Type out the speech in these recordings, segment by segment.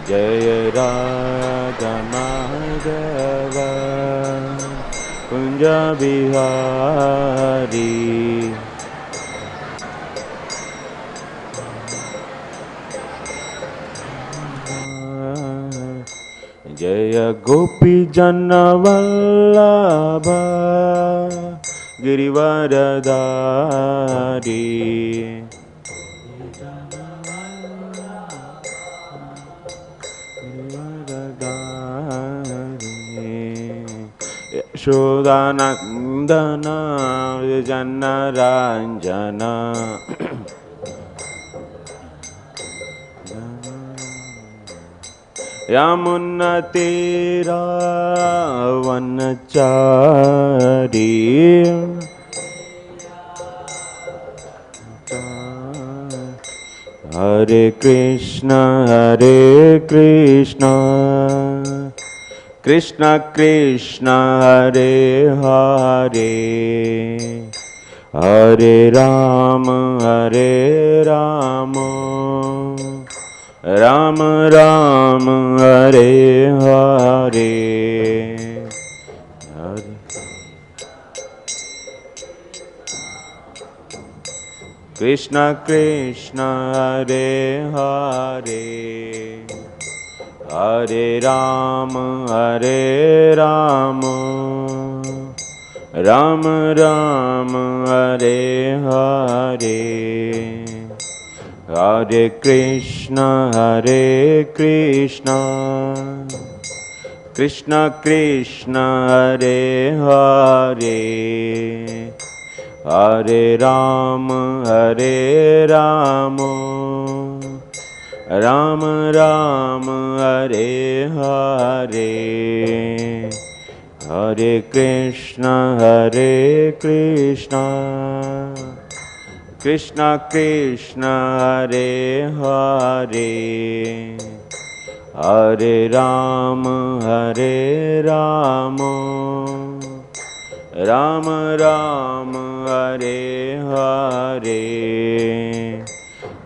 जय राधा माधव कुंज बिहारी। जय गोपी जन वल्लभ गिरिवरधारी। यशोदानन्दन जनरञ्जन यमुनतीरावनचारी। हरे कृष्ण कृष्ण कृष्ण हरे हरे, हरे राम राम राम हरे हरे। कृष्ण कृष्ण हरे हरे, हरे राम राम राम हरे हरे। हरे कृष्ण कृष्ण कृष्ण हरे हरे, हरे राम राम राम हरे हरे। हरे कृष्ण कृष्ण कृष्ण हरे हरे, हरे राम राम राम हरे हरे।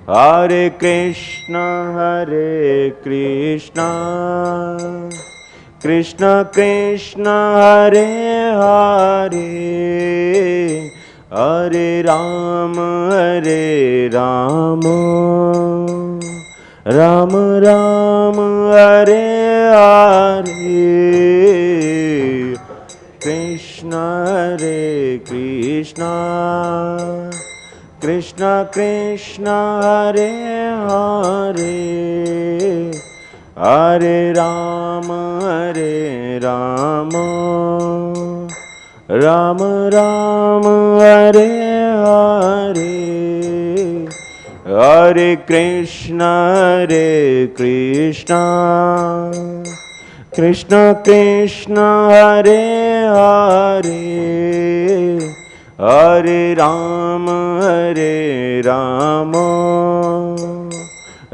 हरे कृष्ण कृष्ण कृष्ण हरे हरे, हरे राम राम राम हरे हरे। कृष्ण कृष्ण कृष्ण हरे हरे, हरे राम राम राम हरे हरे। हरे कृष्ण कृष्ण कृष्ण हरे हरे, हरे राम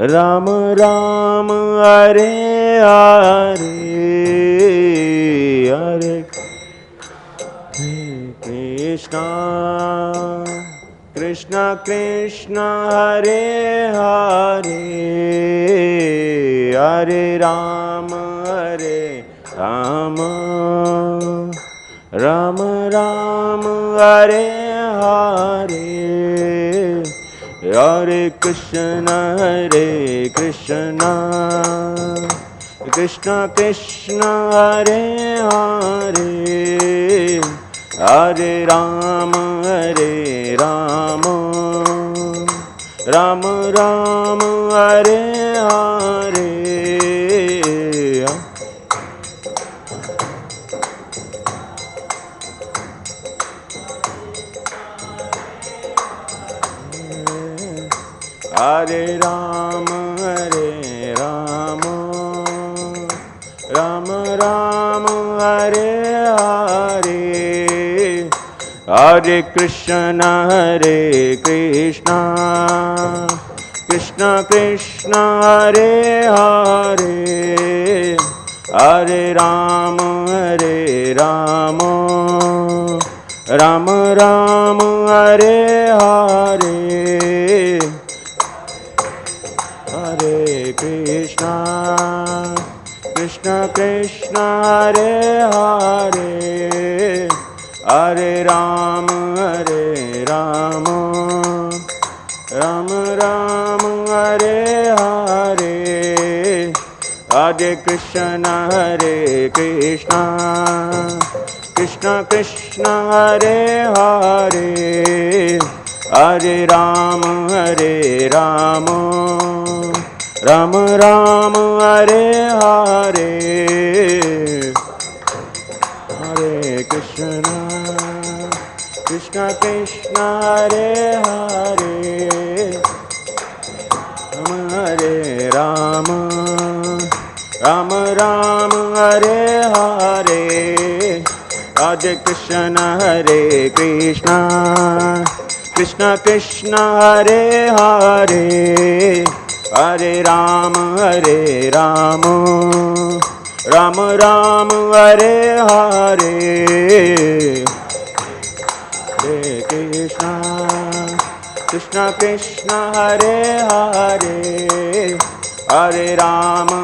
राम राम हरे हरे। हरे कृष्ण कृष्ण कृष्ण हरे हरे, हरे राम राम राम हरे हरे। हरे कृष्ण कृष्ण कृष्ण हरे हरे, हरे राम राम राम हरे हरे। हरे राम राम राम हरे हरे। हरे कृष्ण कृष्ण कृष्ण हरे हरे, हरे राम राम राम हरे हरे। हरे Krishna Krishna Hare Hare, Hare Rama Rama Rama Hare Hare, Hare Krishna Hare Krishna, Krishna Krishna Hare Hare, Hare Rama Rama Rama Hare Hare, Hare Krishna Krishna Krishna Hare Hare, Hare Rama Rama Rama Hare Hare, Hare Krishna Hare Krishna, Krishna Krishna Hare Hare, Hare Rama Rama Rama Hare Hare, Hare Krishna Krishna Krishna Hare Hare, Hare Rama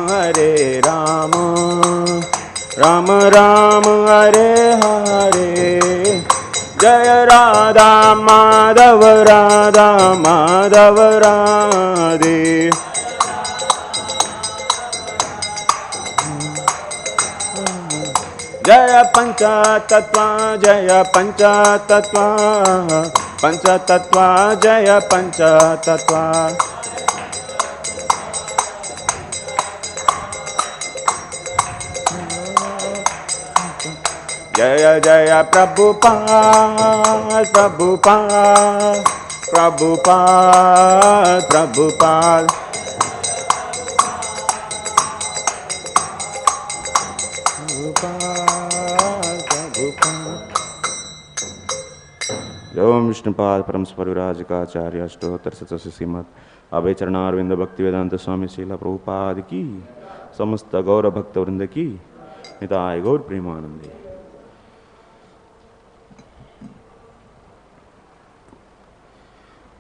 Rama Rama Hare Hare, Jaya Radha Madhava Radha Madhava Radhe, Jaya Pancha Tattva Jaya Pancha Tattva, Pancha Tattva Jaya Pancha Tattva, Jaya Jaya Prabhupada Prabhupada Prabhupada Prabhupada, Om Vishnupad Param Parvirajikacharya Ashtotar Satsasya Srimad Abhay Charanarvinda Bhaktivedanta Swami Srila Prabhupada ki, Samasta Gaura Bhakta Vrinda ki, Nitai Gaur Premanandi.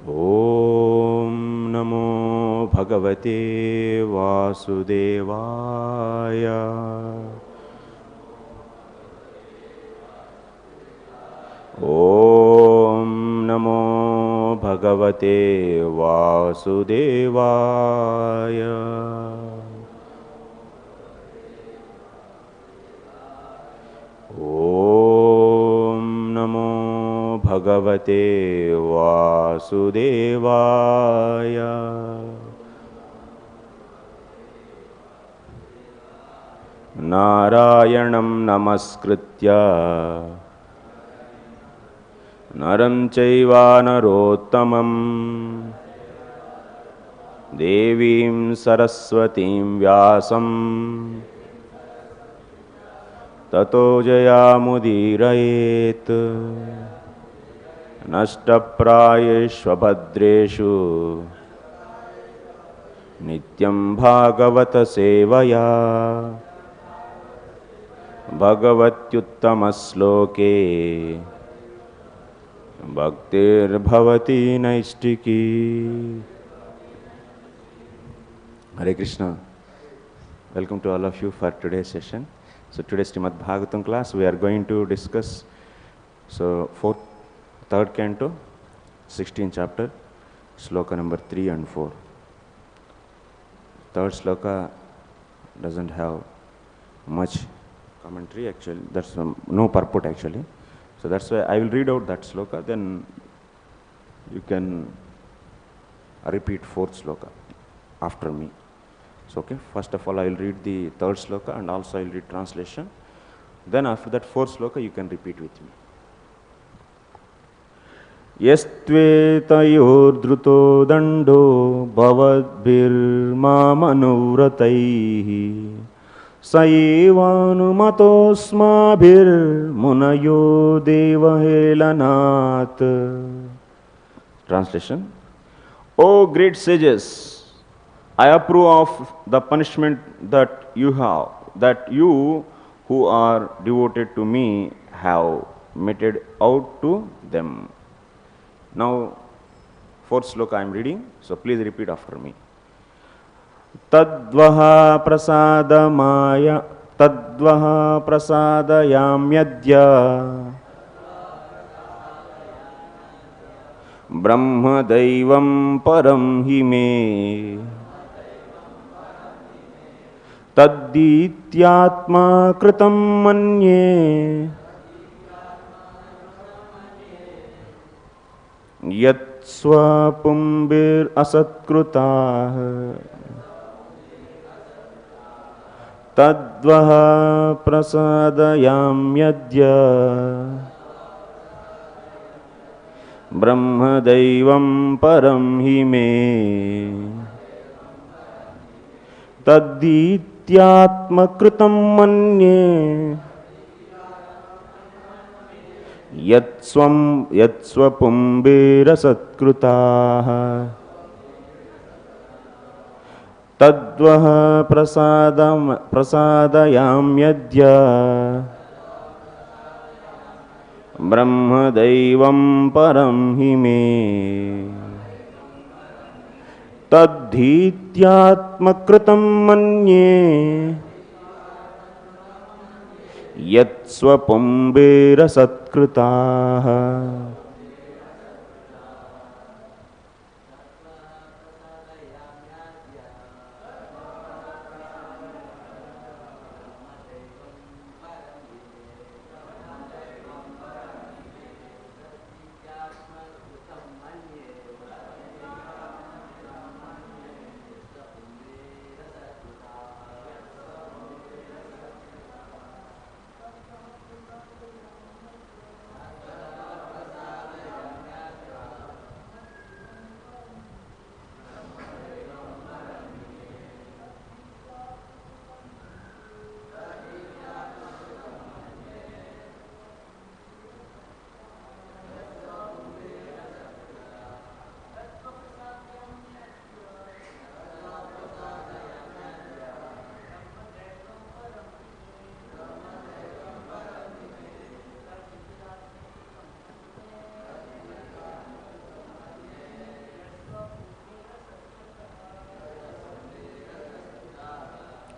Om Namo Bhagavate Vasudevaya. Om Namo Bhagavate Vasudevaya. Om Namo Bhagavate Vasudevaya. Narayanam Namaskritya Naram Chaiva Narottamam Devim Saraswatim Vyasam Tato Jayamudirayet Nashtaprayeshvabhadreshu Nityam Bhagavata Sevaya Bhagavatyuttamasloke Bhaktir Bhavati Naistiki. Hare Krishna. Welcome to all of you for today's session. So today's Srimad Bhagavatam class we are going to discuss third canto, 16th chapter, sloka number 3 and 4. Third sloka doesn't have much commentary actually, that's no purport actually. So that's why I will read out that sloka, then you can repeat fourth sloka after me. So okay, first of all I will read the third sloka and also I will read translation. Then after that fourth sloka you can repeat with me. Etayor dhṛto daṇḍo bhavadbhir mam anuvrataiḥ sa evānumato smābhir munayo deva-helanāt. Translation. O great sages, I approve of the punishment that you who are devoted to me have meted out to them. Now, fourth sloka I am reading, so please repeat after me. Tadvaha तद्वः प्रसादयाम्यद्य ब्रह्मदैवं परं हि मे तद्दीत्यात्मा-कृतं मन्ये यत् sva-pumbhir asat-kṛtāḥ तद्वः प्रसादयाम्यद्य ब्रह्मदैवं परं हि मे तद्दीत्यात्मा-कृतं मन्ये यत् sva-pumbhir-asat-kṛtāḥ तद्वः प्रसादयाम्यद्य ब्रह्मदैवं परं हि मे तद्धीत्यात्मा-कृतं मन्ये यत् sva-pumbhir-asat-kṛtāḥ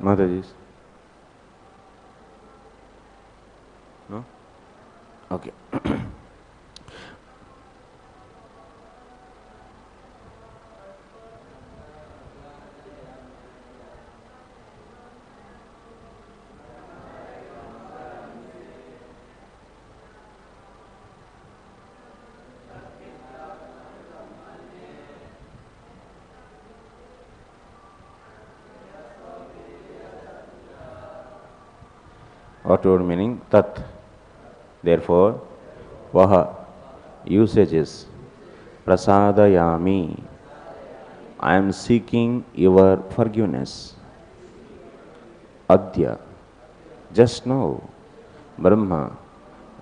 Mataji? No? Okay. What word meaning? Tat. Therefore, vaha. Usage is prasādayāmy. I am seeking your forgiveness. Adya. Just now. Brahma.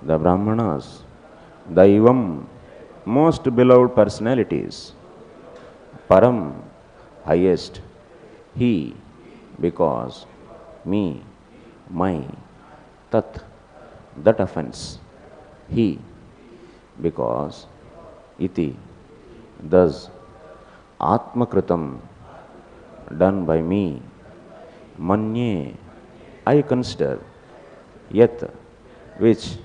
The Brahmanas. Daivaṁ. Most beloved personalities. Paraṁ. Highest. He. Because. Me. My. Tat, that offense, he, because, iti, thus, ātma-kṛtaṁ, done by me, manye, I consider, yat, which,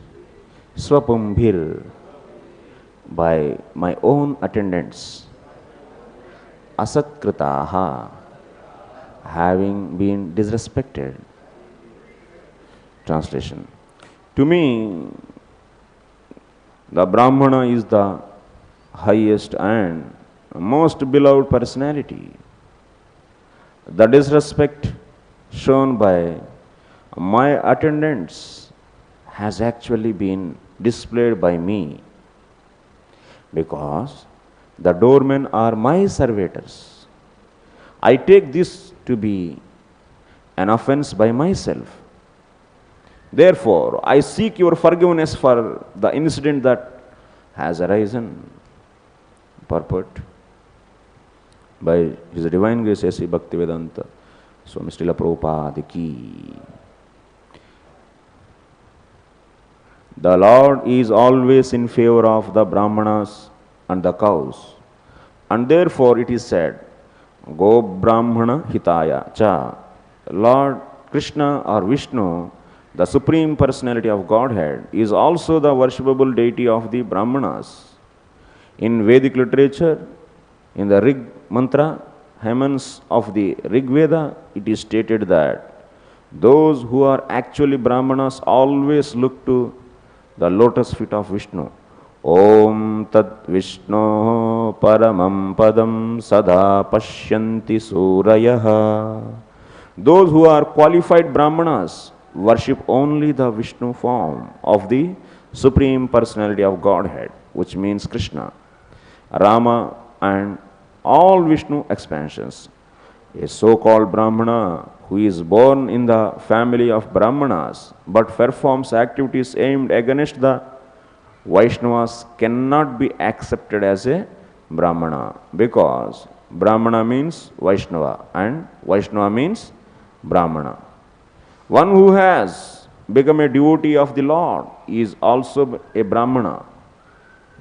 sva-pumbhir, by my own attendants, asat-kṛtāḥ, having been disrespected. Translation. To me, the Brahmana is the highest and most beloved personality. The disrespect shown by my attendants has actually been displayed by me, because the doormen are my servitors. I take this to be an offense by myself. Therefore, I seek your forgiveness for the incident that has arisen. Purport by His Divine Grace A.C. Bhaktivedanta Swami Srila Prabhupada ki. The Lord is always in favor of the Brahmanas and the cows, and therefore it is said, Go Brahmana Hitaya cha. Lord Krishna or Vishnu, the Supreme Personality of Godhead, is also the worshipable deity of the Brahmanas. In Vedic literature, in the Rig mantra, hymns of the Rig Veda, it is stated that those who are actually Brahmanas always look to the lotus feet of Vishnu. Om Tat Vishno Paramam Padam Sada Pashyanti Surayaha. Those who are qualified Brahmanas worship only the Vishnu form of the Supreme Personality of Godhead, which means Krishna, Rama, and all Vishnu expansions. A so-called Brahmana who is born in the family of Brahmanas but performs activities aimed against the Vaishnavas cannot be accepted as a Brahmana, because Brahmana means Vaishnava and Vaishnava means Brahmana. One who has become a devotee of the Lord is also a Brahmana.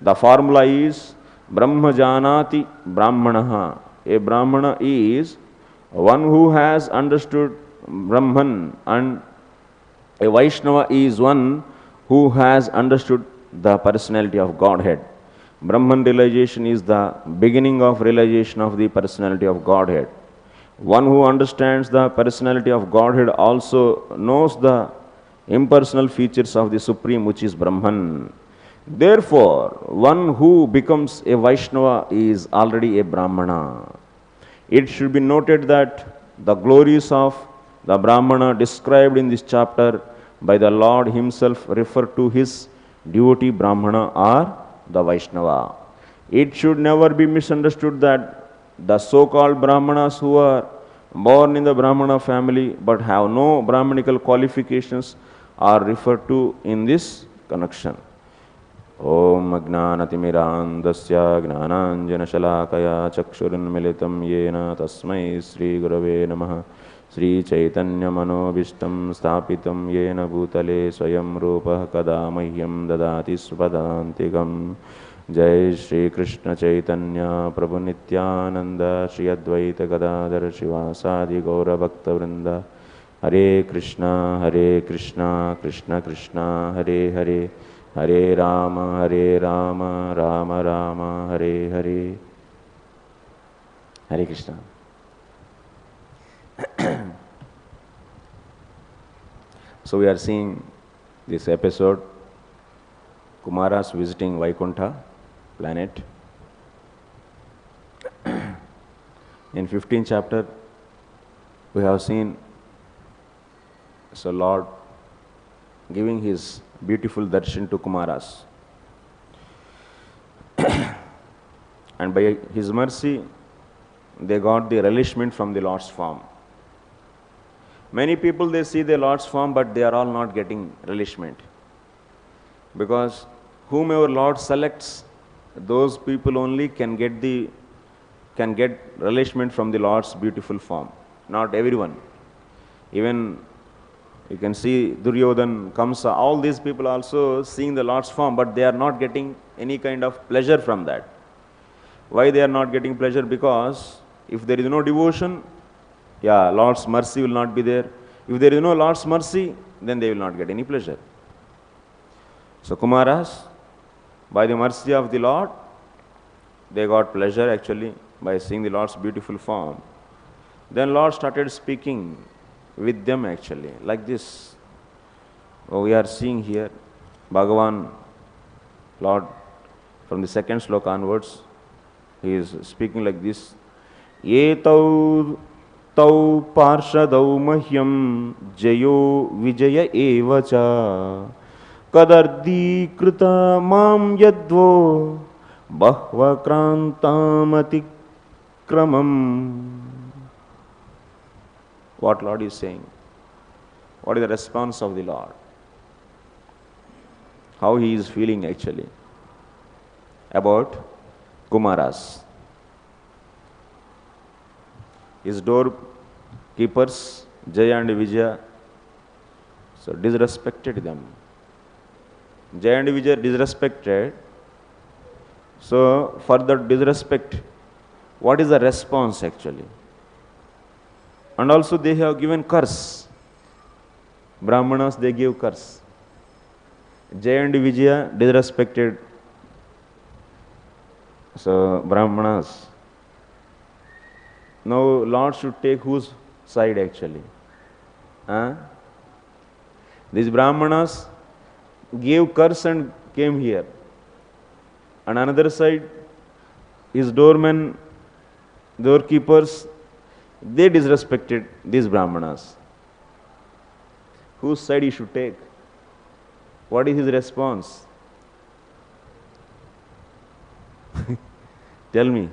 The formula is Brahma Janati Brahmanaha. A Brahmana is one who has understood Brahman, and a Vaishnava is one who has understood the personality of Godhead. Brahman realization is the beginning of realization of the personality of Godhead. One who understands the personality of Godhead also knows the impersonal features of the Supreme, which is Brahman. Therefore, one who becomes a Vaishnava is already a Brahmana. It should be noted that the glories of the Brahmana described in this chapter by the Lord himself refer to his devotee Brahmana or the Vaishnava. It should never be misunderstood that the so-called Brahmanas who are born in the Brahmana family but have no Brahmanical qualifications are referred to in this connection. Om Ajnanatimiraandasya Gnananjanashalakaya Chakshurunmilitam Yena Tasmai Sri Gurave Namaha Sri Chaitanya Manobishtam Sthapitam Yena Bhutale Swayam Rupa Kada Mahyam Dadati Svadantikam. Jai Shri Krishna Chaitanya Prabhu Nityananda Shri Advaita Gadadhar Shivasadi Gaura Bhakta Vrinda. Hare Krishna Krishna Krishna Hare Hare, Hare Rama Rama Rama Hare Hare. Hare Krishna. So we are seeing this episode, Kumaras visiting Vaikuntha planet. In 15th chapter, we have seen Lord giving his beautiful darshan to Kumaras. And by his mercy, they got the relishment from the Lord's form. Many people, they see the Lord's form, but they are all not getting relishment. Because whomever Lord selects, those people only can get relishment from the Lord's beautiful form. Not everyone. Even you can see Duryodhan, Kamsa, all these people also seeing the Lord's form, but they are not getting any kind of pleasure from that. Why they are not getting pleasure? Because if there is no devotion, Lord's mercy will not be there. If there is no Lord's mercy, then they will not get any pleasure. So Kumaras, by the mercy of the Lord, they got pleasure actually by seeing the Lord's beautiful form. Then Lord started speaking with them actually, like this. We are seeing here, Bhagavan, Lord, from the second sloka onwards, he is speaking like this. Etayor tau parshadau mahyam jayo vijaya evacha kadardi-krita mam yadvo bhava-kṛtāṁ. What Lord is saying? What is the response of the Lord? How he is feeling actually about Kumaras. His doorkeepers, Jaya and Vijaya, so disrespected them. Jaya and Vijaya disrespected. So for that disrespect, what is the response actually? And also they have given curse. Brahmanas, they gave curse. Jaya and Vijaya disrespected so Brahmanas. Now Lord should take whose side actually? Huh? These Brahmanas gave curse and came here. On another side, his doormen, doorkeepers, they disrespected these Brahmanas. Whose side he should take? What is his response? Tell me.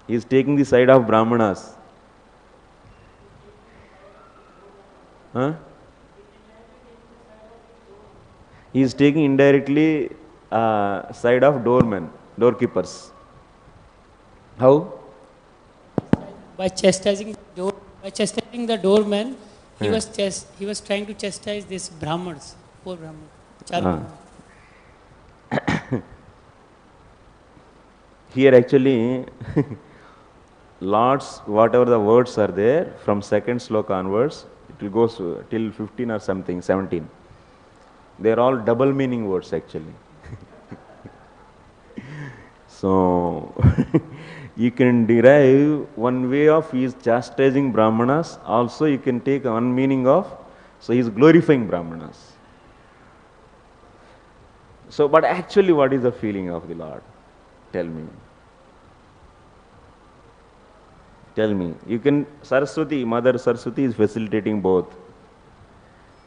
He is taking the side of Brahmanas. Huh? He is taking indirectly side of doormen, doorkeepers. How? By chastising the doorman, he was trying to chastise these Brahmins, poor Brahmins. Here actually, Lord's, whatever the words are there, from second sloka onwards, it will go till 15 or something, 17. They are all double meaning words actually. So, you can derive one way of he is chastising Brahmanas, also you can take one meaning of, so he is glorifying Brahmanas. So, but actually what is the feeling of the Lord? Tell me. Tell me. You can, Saraswati, Mother Saraswati is facilitating both.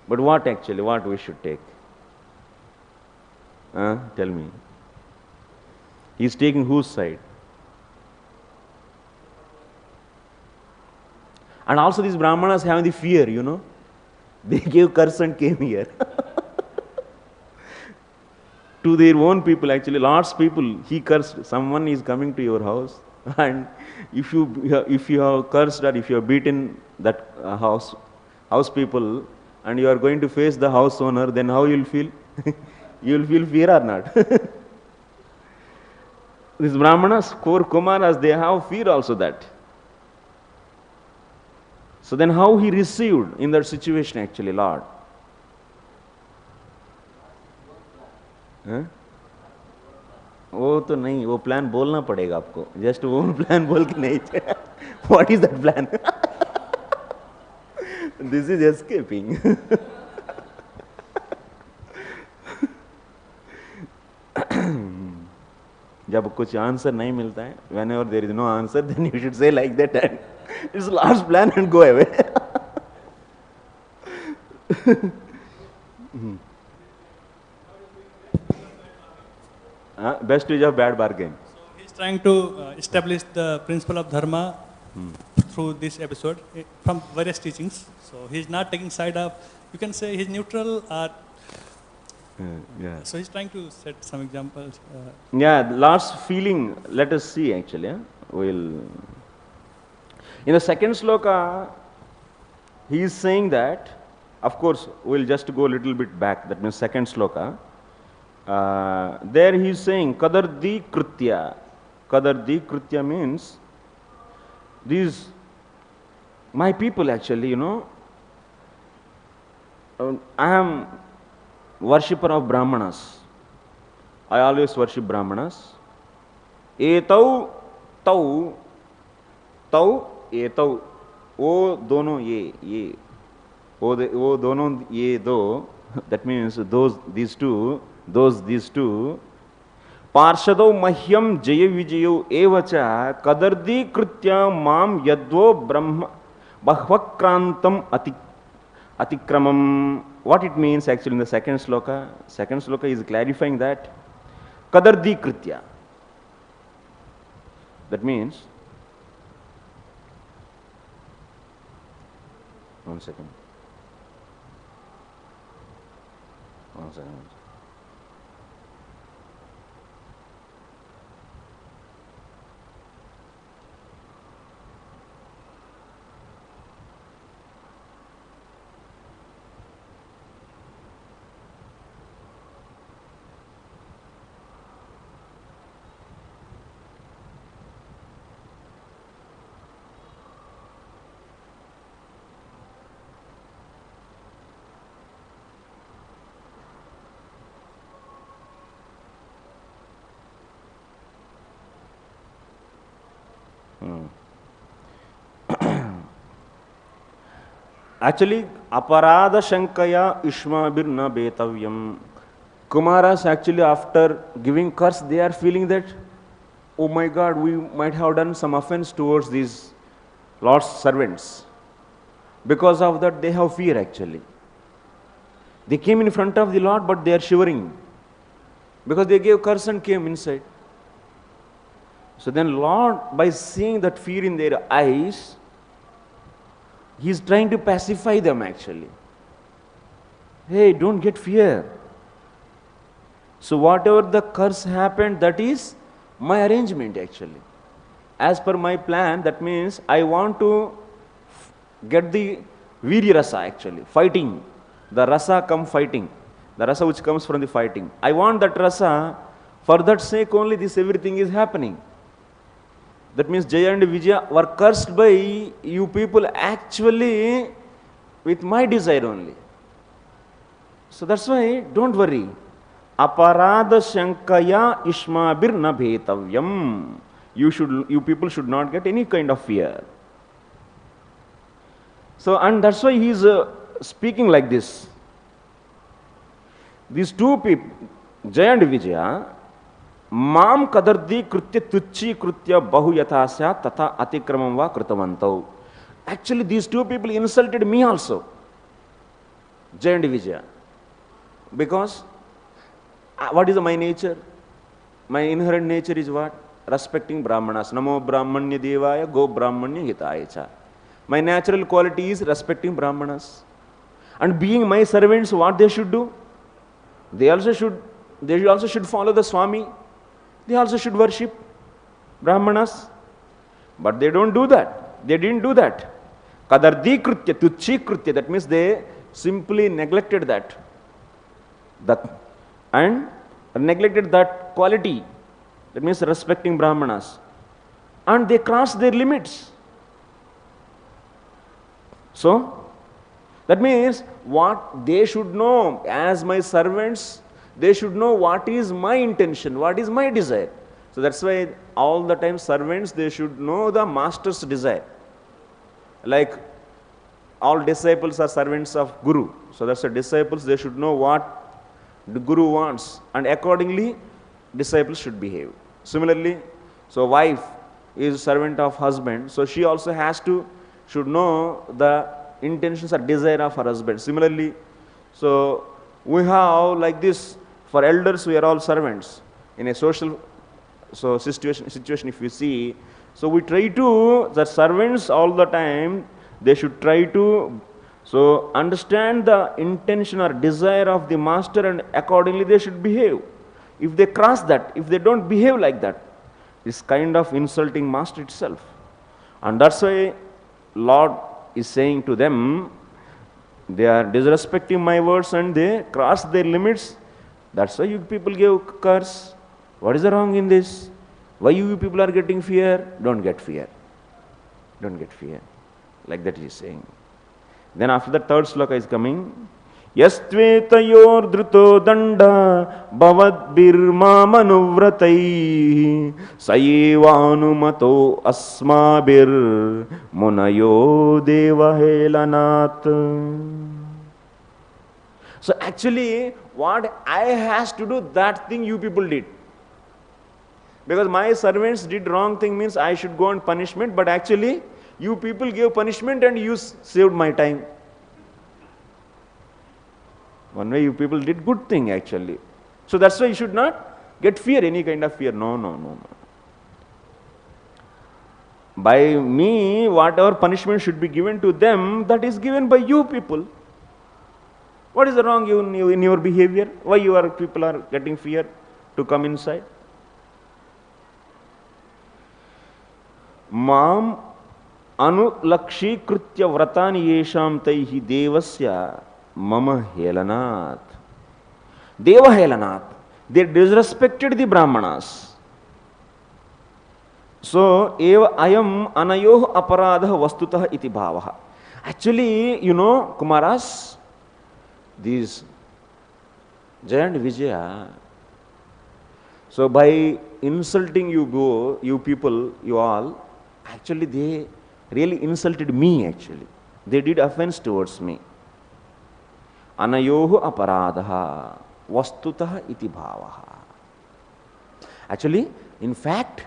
But what actually, what we should take? Tell me. He is taking whose side? And also these Brahmanas have the fear, you know. They gave curse and came here. To their own people actually, Lord's people, he cursed. Someone is coming to your house and if you have cursed or if you have beaten that house people and you are going to face the house owner, then how you will feel? You will feel fear or not? These Brahmanas, core Kumaras, they have fear also that. So then how he received in that situation actually, Lord? वो तो नहीं, वो plan बोलना पड़ेगा आपको. Just वो plan बोल के नहीं. What is that plan? This is escaping. जब कुछ आंसर नहीं मिलता है, whenever there is no answer, then you should say like that, and it's Lord's plan and go away. Best is a bad bargain. So he's trying to establish the principle of dharma through this episode from various teachings. So he's not taking side of, you can say he's neutral or yeah. So he's trying to set some examples. Yeah, last feeling, let us see actually. In the second sloka, he is saying that, of course, we'll just go a little bit back, that means second sloka. There he is saying, kadardi-kṛtya. Kadardi-kṛtya means, these, my people actually, you know, I am worshipper of Brahmanas. I always worship Brahmanas. Etayor, etayor. वो दोनों ये वो दोनों ये दो, that means these two पार्षदो मह्यम जय विजयो एवचा कदर्दीकृत्य माम यद्वो ब्रह्म बह्वक्रांतम अतिक्रमम. What it means actually in the second sloka is clarifying that kadardi-kṛtya. That means, one second. Actually, aparada shankaya smābhir na betavyam. Kumaras actually after giving curse, they are feeling that, oh my God, we might have done some offense towards these Lord's servants. Because of that, they have fear actually. They came in front of the Lord, but they are shivering. Because they gave curse and came inside. So then Lord, by seeing that fear in their eyes, He is trying to pacify them actually. Hey, don't get fear. So whatever the curse happened, that is my arrangement actually. As per my plan, that means I want to get the virya rasa actually, fighting. The rasa come fighting. The rasa which comes from the fighting. I want that rasa, for that sake only this everything is happening. That means Jaya and Vijaya were cursed by you people actually with my desire only. So that's why, don't worry. Aparada shankaya smābhir na betavyam. You people should not get any kind of fear. So, and that's why he is speaking like this. These two people, Jaya and Vijaya, Mam kadardi krutya tucci krutya bahu yathasya tata atikramam va krutavanto. Actually, these two people insulted me also, Jaya and Vijaya. Because what is my nature? My inherent nature is what? Respecting Brahmanas. Namo Brahmanya Devaya Go Brahmanya Hitaya Cha. My natural quality is respecting Brahmanas. And being my servants, what they should do? They also should follow the Swami. They also should worship Brahmanas. But they don't do that. They didn't do that. Kadardi krutya, tucci krutya. That means they simply neglected that. And neglected that quality. That means respecting Brahmanas. And they crossed their limits. So, that means what they should know as my servants, they should know what is my intention, what is my desire. So that's why all the time servants, they should know the master's desire. Like all disciples are servants of Guru. So that's why disciples, they should know what the Guru wants, and accordingly disciples should behave. Similarly, so wife is servant of husband, so she also should know the intentions or desire of her husband. Similarly, so we have like this, for elders we are all servants. In a social situation if you see, so we try to, the servants all the time, they should try to understand the intention or desire of the master, and accordingly they should behave. If they cross that, if they don't behave like that, it's kind of insulting master itself. And that's why Lord is saying to them, they are disrespecting my words and they cross their limits. That's why you people give curse. What is the wrong in this? Why you people are getting fear? Don't get fear. Don't get fear. Like that he is saying. Then after the third sloka is coming. Etayor dhṛto daṇḍa bhavadbhir mam anuvrataiḥ sa evānumato asmābhir munayo deva-helanāt. So actually, what I has to do, that thing you people did. Because my servants did wrong thing means I should go on punishment, but actually you people gave punishment and you saved my time. One way you people did good thing actually. So that's why you should not get fear, any kind of fear. No. By me, whatever punishment should be given to them, that is given by you people. What is the wrong in your behavior? Why people are getting fear to come inside? Mam anulakshikritya vratani yesham taihi devasya mama helanāt. Deva-helanāt. They disrespected the Brahmanas. So, eva ayam anayoh aparadha vastutah iti bhavaha. Actually, Kumaras, these Jaya and Vijaya, so by insulting you people, you all, Actually, they really insulted me actually. They did offense towards me. Anayohu aparadaha vastutah iti bhavaha. Actually, in fact,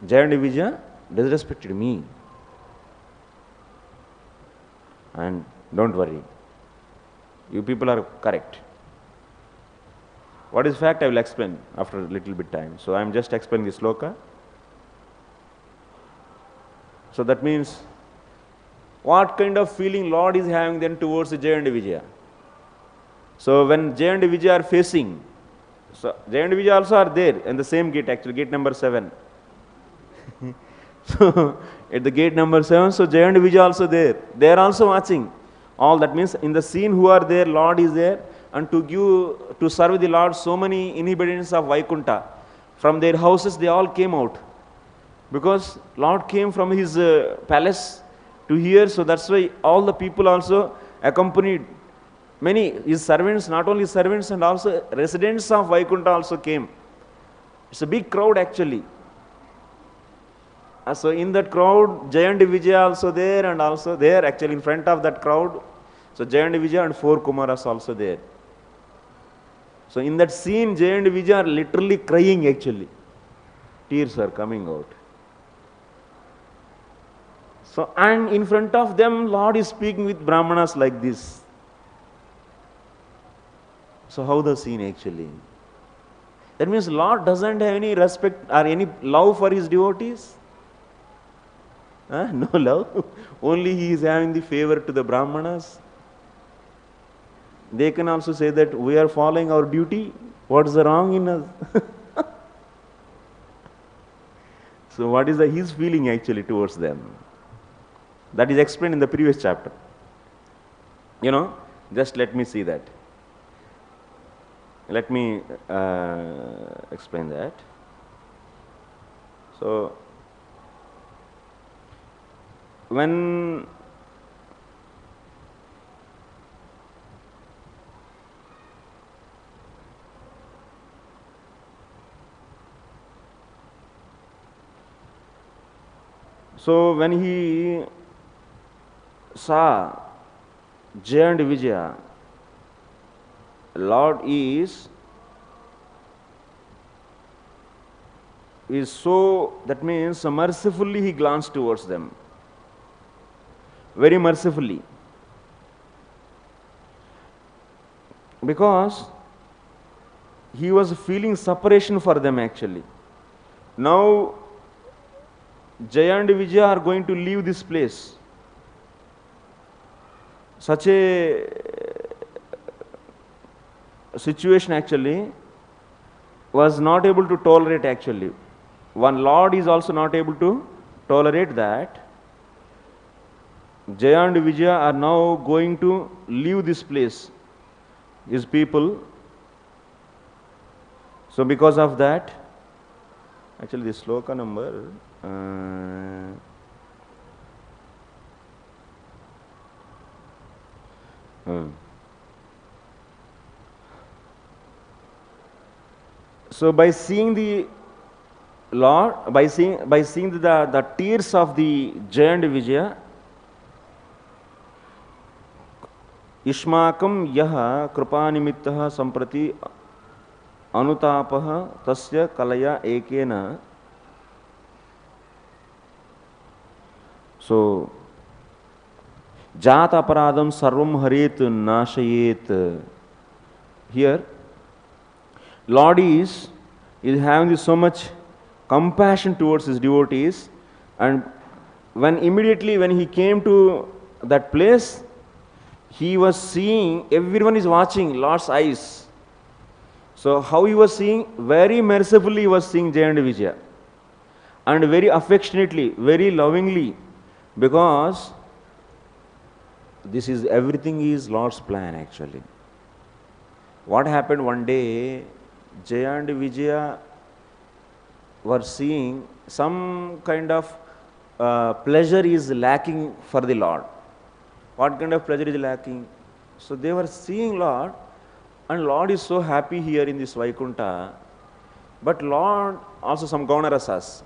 Jaya and Vijaya disrespected me. And don't worry, you people are correct. What is fact, I will explain after a little bit time. So I am just explaining this sloka. So that means, what kind of feeling Lord is having then towards Jaya and Vijaya? So when Jaya and Vijaya are facing, so Jaya and Vijaya also are there in the same gate actually, gate number 7. So at the gate number 7, so Jaya and Vijaya also there. They are also watching. All that means in the scene who are there, Lord is there, and to serve the Lord, so many inhabitants of Vaikunta, from their houses they all came out. Because Lord came from his palace to here, so that's why all the people also accompanied. Many his servants, not only servants and also residents of Vaikunta also came. It's a big crowd actually. So in that crowd, Jaya and Vijaya also there, and also there actually in front of that crowd. So Jaya and Vijaya and 4 Kumaras also there. So in that scene, Jaya and Vijaya are literally crying actually. Tears are coming out. So, and in front of them, Lord is speaking with Brahmanas like this. So how the scene actually? That means Lord doesn't have any respect or any love for his devotees. No love. Only he is having the favor to the Brahmanas. They can also say that we are following our duty. What is the wrong in us? So what is his feeling actually towards them? That is explained in the previous chapter. You know, just let me see that. Let me explain that. So, when he saw Jaya and Vijaya, Lord is so, that means mercifully he glanced towards them. Very mercifully. Because he was feeling separation for them actually. Now Jaya and Vijaya are going to leave this place. Such a situation actually was not able to tolerate actually. One Lord is also not able to tolerate that. Jaya and Vijaya are now going to leave this place, his people. So because of that, actually this sloka number, so by seeing the Lord, by seeing the tears of the Jaya and Vijaya, Ishmakam yaha krupānimittah samprati anutapah tasya kalaya ekena. So, jata aparādam sarvam haret nashayet. Here, Lord is having so much compassion towards his devotees, and immediately when he came to that place, he was seeing, everyone is watching Lord's eyes. So how he was seeing? Very mercifully he was seeing Jaya and Vijaya, and very affectionately, very lovingly, because everything is Lord's plan actually. What happened one day, Jaya and Vijaya were seeing some kind of pleasure is lacking for the Lord. What kind of pleasure is lacking? So they were seeing Lord, and Lord is so happy here in this Vaikunta. But Lord, also some Gaunarasas,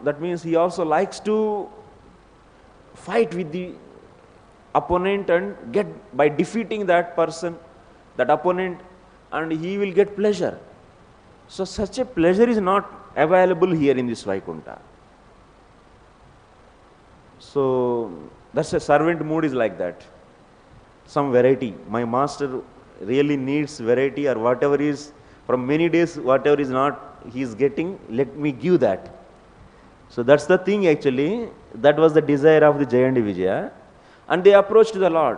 that means he also likes to fight with the opponent and get, by defeating that person, that opponent, and he will get pleasure. So such a pleasure is not available here in this Vaikuntha. So that's a servant mood is like that. Some variety. My master really needs variety, or whatever is from many days, whatever is not he is getting, let me give that. So that's the thing actually. That was the desire of the Jaya and Vijaya. And they approached the Lord.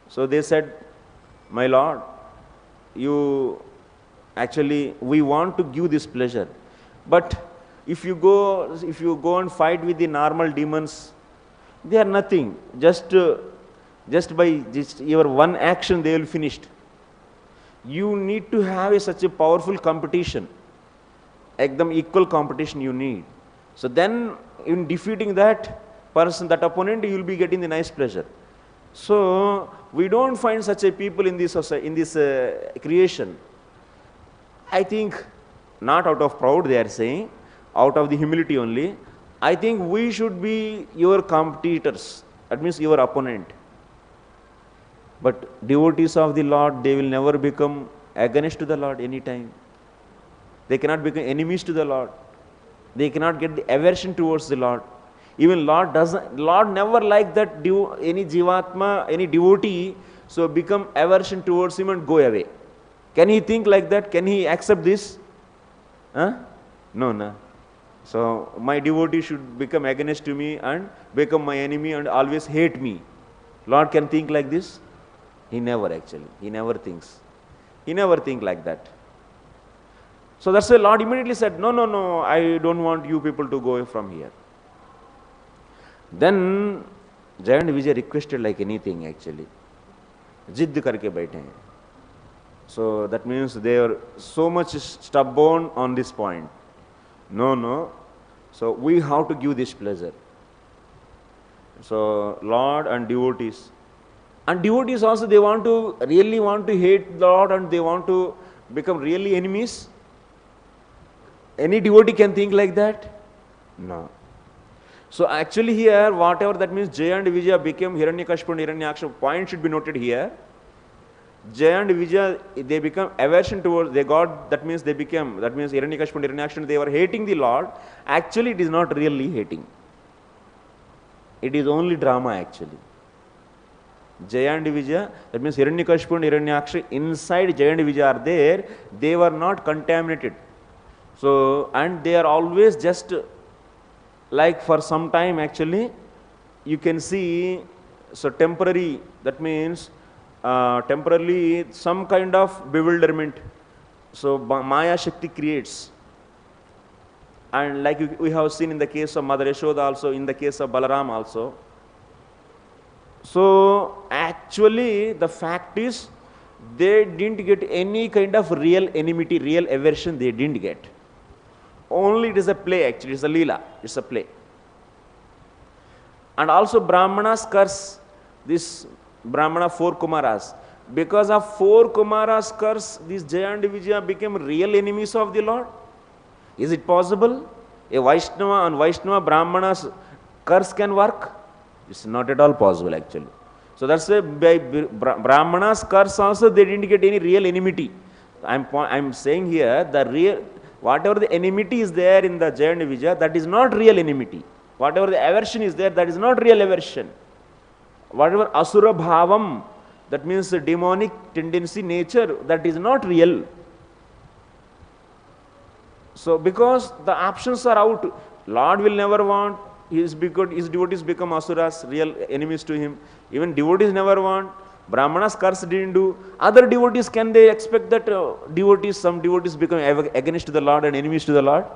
So they said, my Lord, we want to give this pleasure. But if you go and fight with the normal demons, they are nothing. Just by your one action, they will finish. You need to have such a powerful competition. Ekdam equal competition you need. So then, in defeating that person, that opponent, you will be getting the nice pleasure. So we don't find such a people in this society, in this creation. I think not out of proud they are saying, out of the humility only. I think we should be your competitors. That means your opponent. But devotees of the Lord, they will never become against to the Lord anytime. They cannot become enemies to the Lord. They cannot get the aversion towards the Lord. Even Lord never like that any jivatma, any devotee, so become aversion towards him and go away. Can he think like that? Can he accept this? Huh? No. So my devotee should become against to me and become my enemy and always hate me. Lord can think like this? He never actually. He never thinks. He never think like that. So that's why Lord immediately said, no, I don't want you people to go away from here. Then Jaya and Vijaya requested like anything actually. Jidd karke baithe hain. So that means they are so much stubborn on this point. No. So we have to give this pleasure. So Lord and devotees. And devotees also, they really want to hate the Lord and they want to become really enemies. Any devotee can think like that? No. So actually here, whatever that means, Jaya and Vijaya became Hiranyakashipu and Hiranyaksha. Point should be noted here. Jaya and Vijaya, they become aversion towards, that means Hiranyakashipu and Hiranyaksha, they were hating the Lord. Actually, it is not really hating. It is only drama actually. Jaya and Vijaya, that means Hiranyakashipu and Hiranyaksha, inside Jaya and Vijaya are there, they were not contaminated. So, and they are always just like for some time actually, you can see, so temporary, that means temporarily some kind of bewilderment. So Maya Shakti creates. And like we have seen in the case of Mother Yashoda also, in the case of Balaram also. So actually the fact is, they didn't get any kind of real enmity, real aversion they didn't get. Only it is a play actually, it's a leela, it's a play. And also Brahmanas curse, this Brahmana 4 Kumaras. Because of 4 Kumaras curse, these Jaya and Vijaya became real enemies of the Lord. Is it possible? A Vaishnava and Vaishnava Brahmanas curse can work? It's not at all possible actually. So that's why by Brahmanas curse also they didn't get any real enmity. I'm saying here, whatever the enmity is there in the Jaya and Vijaya, that is not real enmity. Whatever the aversion is there, that is not real aversion. Whatever asura bhavam, that means the demonic tendency, nature, that is not real. So because the options are out, Lord will never want his devotees become asuras, real enemies to him. Even devotees never want. Brahmanas curse didn't do. Other devotees, can they expect that some devotees become against the Lord and enemies to the Lord?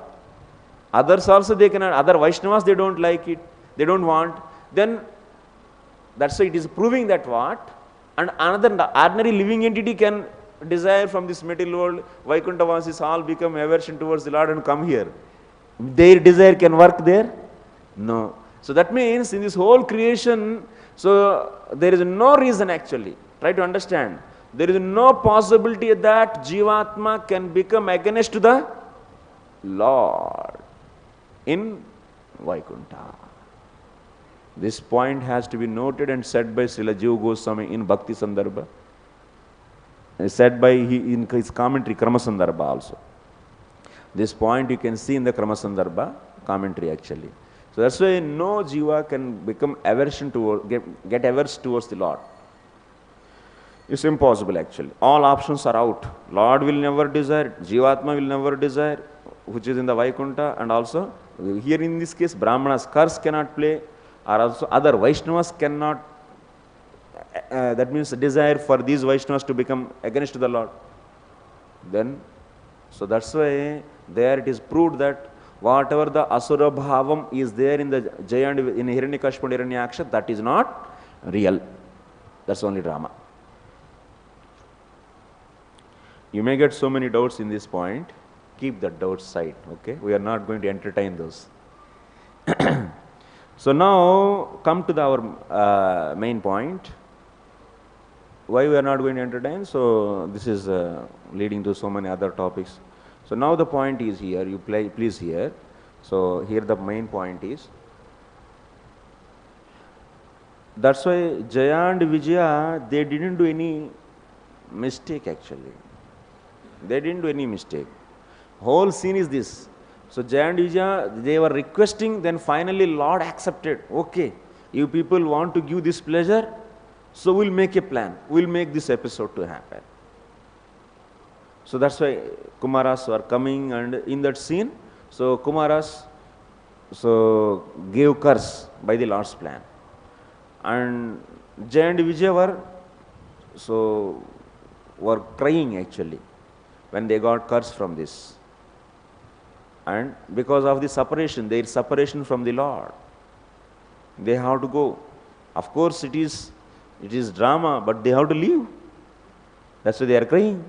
Others also they cannot. Other Vaishnavas, they don't like it. They don't want. Then that's why it is proving that what? And another ordinary living entity can desire from this material world. Vaikuntavasis all become aversion towards the Lord and come here. Their desire can work there? No. So that means in this whole creation, so there is no reason actually. Try to understand. There is no possibility that Jivatma can become against the Lord. in Vaikuntha. This point has to be noted and said by Srila Jiva Goswami in Bhakti Sandarbha. Said by in his commentary Krama Sandarbha also. This point you can see in the Krama Sandarbha commentary actually. So that's why no jiva can become aversion toward, get averse towards the Lord. It's impossible actually. All options are out. Lord will never desire, Jivatma will never desire, which is in the Vaikuntha, and also here in this case Brahmanas curse cannot play, or also other Vaishnavas cannot, that means desire for these Vaishnavas to become against the Lord. Then, so that's why there it is proved that whatever the asura bhavam is there in the Jaya and in Hiranyakashipu and Hiranyaksha, that is not real. That's only drama. You may get so many doubts in this point. Keep the doubts aside, okay? We are not going to entertain those. So now come to our main point. Why we are not going to entertain? So this is leading to so many other topics. So now the point is here, you please hear. So here the main point is, that's why Jaya and Vijaya, they didn't do any mistake actually. They didn't do any mistake. Whole scene is this. So Jaya and Vijaya, they were requesting, then finally Lord accepted. Okay, you people want to give this pleasure, so we'll make a plan. We'll make this episode to happen. So that's why Kumaras were coming, and in that scene, so Kumaras gave curse by the Lord's plan. And Jaya and Vijaya were crying actually when they got curse from this. And because of the separation, their separation from the Lord, they have to go. Of course it is drama, but they have to leave. That's why they are crying.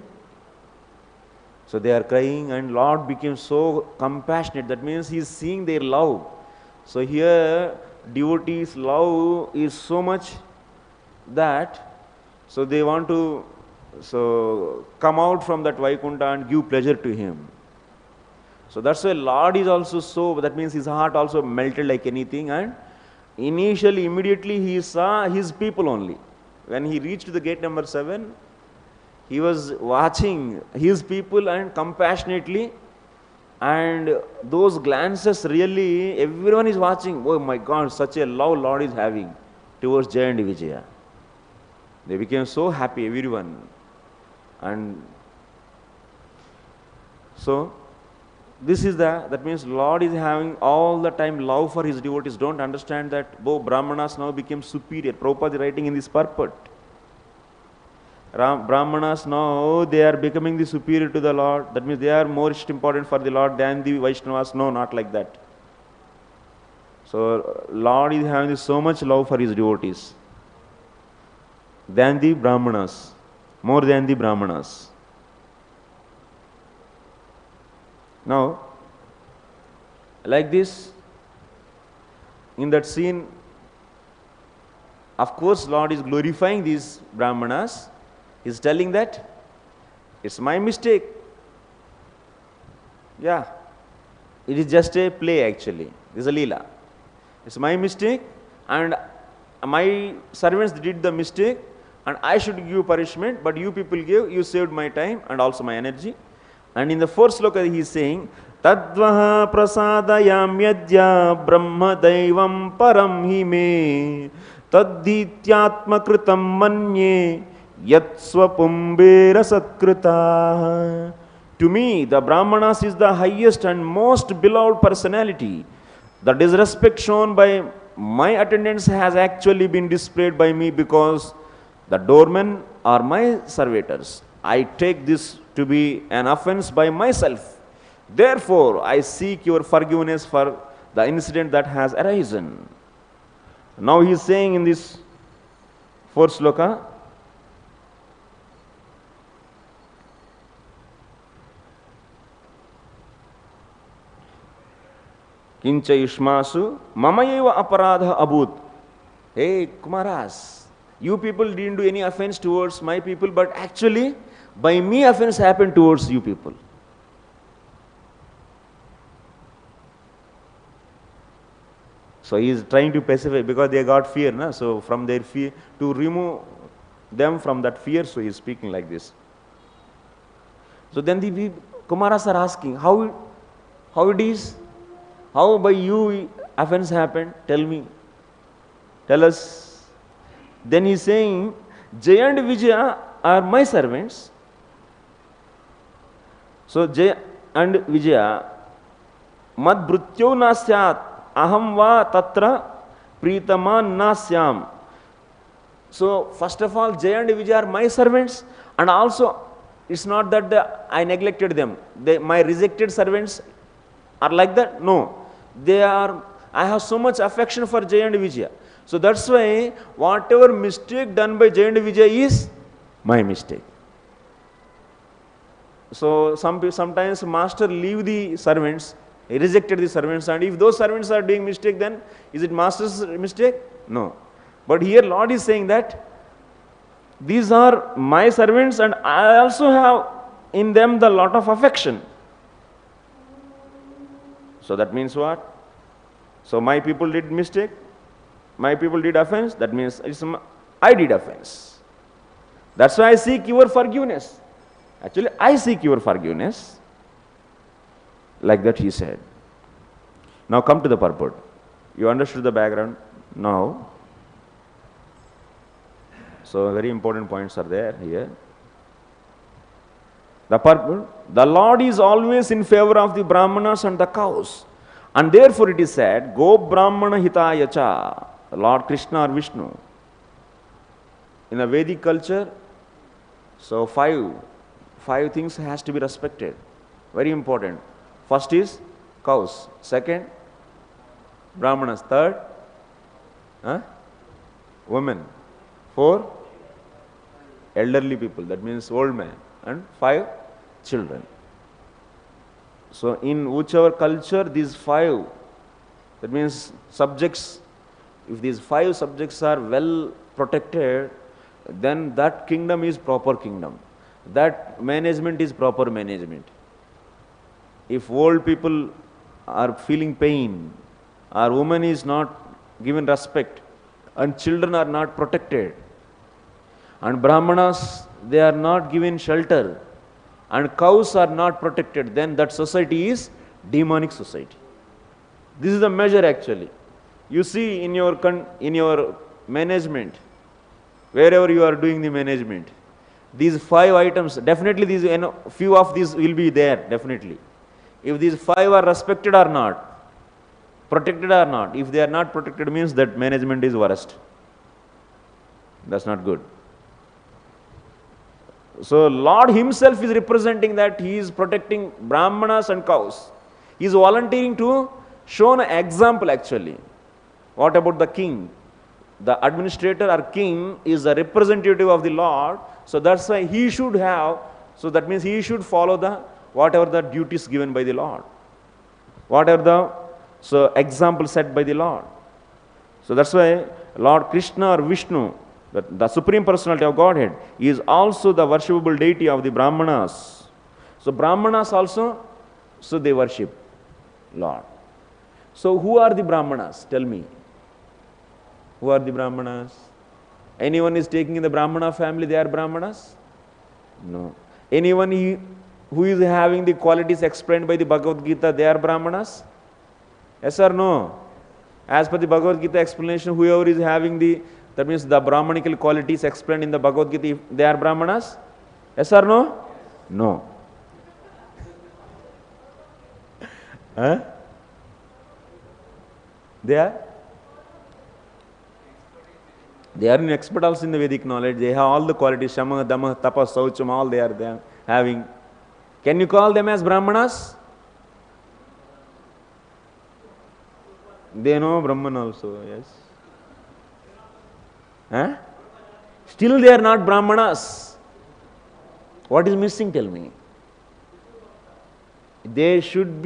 So they are crying, and Lord became so compassionate. That means He is seeing their love. So here devotees' love is so much that so they want to come out from that Vaikuntha and give pleasure to Him. So that's why Lord is also so, that means His heart also melted like anything, and immediately He saw His people only. When He reached the gate number 7, He was watching His people and compassionately, and those glances really, everyone is watching. Oh my God, such a love Lord is having towards Jaya and Vijaya. They became so happy, everyone. And so, this is that means Lord is having all the time love for His devotees. Don't understand that Brahmanas now became superior. Prabhupada is writing in this purport. Brahmanas now, they are becoming the superior to the Lord. That means they are more important for the Lord than the Vaishnavas. No, not like that. So Lord is having so much love for His devotees than the Brahmanas, more than the Brahmanas. Now, like this, in that scene, of course Lord is glorifying these Brahmanas. He is telling that it's my mistake. Yeah, it is just a play actually. This is a leela. It's my mistake, and my servants did the mistake, and I should give punishment, but you people gave, you saved my time and also my energy. And in the fourth sloka he is saying, Tadvaha prasādayāmy adya brahma daivaṁ paraṁ hi me tadhityātma-kṛtaṁ manye yat sva-pumbhir asat-kṛtāḥ. To me, the Brahmanas is the highest and most beloved personality. The disrespect shown by my attendants has actually been displayed by me because the doormen are my servitors. I take this to be an offense by myself. Therefore, I seek your forgiveness for the incident that has arisen. Now he is saying in this fourth sloka, Kincha ishmasu mamayeva aparadha abhut. Hey Kumaras, you people didn't do any offense towards my people, but actually by me offense happened towards you people. So he is trying to pacify because they got fear, na? So from their fear, to remove them from that fear, so he is speaking like this. So then the Kumaras are asking, how it is? How by you offense happened? Tell me. Tell us. Then he is saying, Jaya and Vijaya are my servants. So Jaya and Vijaya, mad bhrutyo na syat, aham va tatra pritaman na syam. So first of all, Jaya and Vijaya are my servants, and also it's not that I neglected them. My rejected servants are like that. No, I have so much affection for Jaya and Vijaya. So that's why whatever mistake done by Jaya and Vijaya is my mistake. So sometimes master leave the servants, he rejected the servants, and if those servants are doing mistake, then is it master's mistake? No. But here Lord is saying that these are my servants and I also have in them the lot of affection. So that means what? So my people did mistake, my people did offense, that means I did offense. That's why I seek your forgiveness. Actually, I seek your forgiveness. Like that he said. Now come to the purport. You understood the background now. So very important points are there here. The purport, the Lord is always in favor of the brahmanas and the cows. And therefore it is said, Go brahmana hitaya cha, Lord Krishna or Vishnu. In a Vedic culture, so five things has to be respected. Very important. First is cows. Second, brahmanas. Third, women. 4, elderly people, that means old man. And 5, children. So in whichever culture, these 5, that means subjects, if these 5 subjects are well protected, then that kingdom is proper kingdom. That management is proper management. If old people are feeling pain, or woman is not given respect, and children are not protected, and brahmanas, they are not given shelter, and cows are not protected, then that society is demonic society. This is the measure actually. You see in your management, wherever you are doing the management, these 5 items, definitely these, few of these will be there, definitely. If these 5 are respected or not, protected or not, if they are not protected, means that management is worst. That's not good. So Lord himself is representing that he is protecting brahmanas and cows. He is volunteering to show an example actually. What about the king? The administrator or king is a representative of the Lord. So that's why he should have, so that means he should follow whatever the duties given by the Lord. Whatever the example set by the Lord. So that's why Lord Krishna or Vishnu, the Supreme Personality of Godhead, is also the worshipable deity of the Brahmanas. So Brahmanas also, so they worship Lord. So who are the Brahmanas? Tell me. Who are the Brahmanas? Anyone is taking in the Brahmana family, they are Brahmanas? No. Anyone who is having the qualities explained by the Bhagavad Gita, they are Brahmanas? Yes or no? As per the Bhagavad Gita explanation, whoever is having that means the Brahmanical qualities explained in the Bhagavad Gita, they are Brahmanas? Yes or no? No. Huh? They are? They are expert also in the Vedic knowledge. They have all the qualities, Shama, Dama, Tapa, Saucham, all they are having. Can you call them as Brahmanas? They know Brahman also, yes. Huh? Still they are not Brahmanas. What is missing, tell me? They should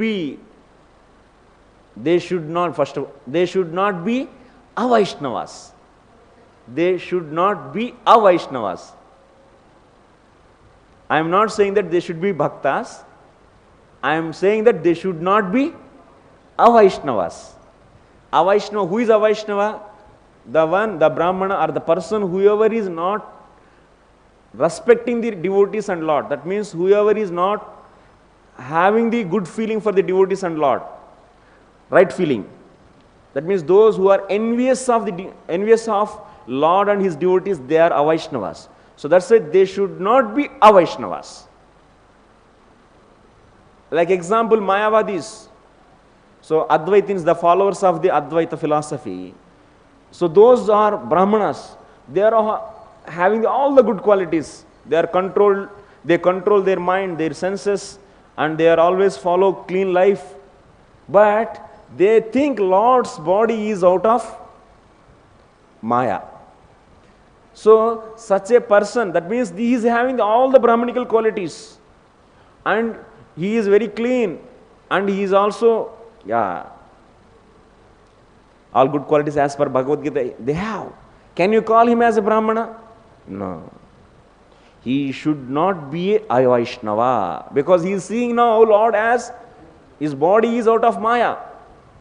not, first of all, they should not be Avaishnavas. They should not be Avaishnavas. I am not saying that they should be Bhaktas. I am saying that they should not be Avaishnavas. A Vaishnava, who is a Vaishnava? The Brahmana or the person, whoever is not respecting the devotees and Lord. That means whoever is not having the good feeling for the devotees and Lord, right feeling. That means those who are envious of Lord and his devotees, they are Avaishnavas. So that's why they should not be Avaishnavas. Like example, Mayavadis. So Advaitins, the followers of the Advaita philosophy. So those are Brahmanas. They are having all the good qualities. They control their mind, their senses, and they are always follow clean life. But they think Lord's body is out of Maya. So such a person, that means he is having all the Brahmanical qualities. And he is very clean. And he is also, all good qualities as per Bhagavad Gita, they have. Can you call him as a Brahmana? No. He should not be a Vaishnava, because he is seeing now Lord as his body is out of Maya.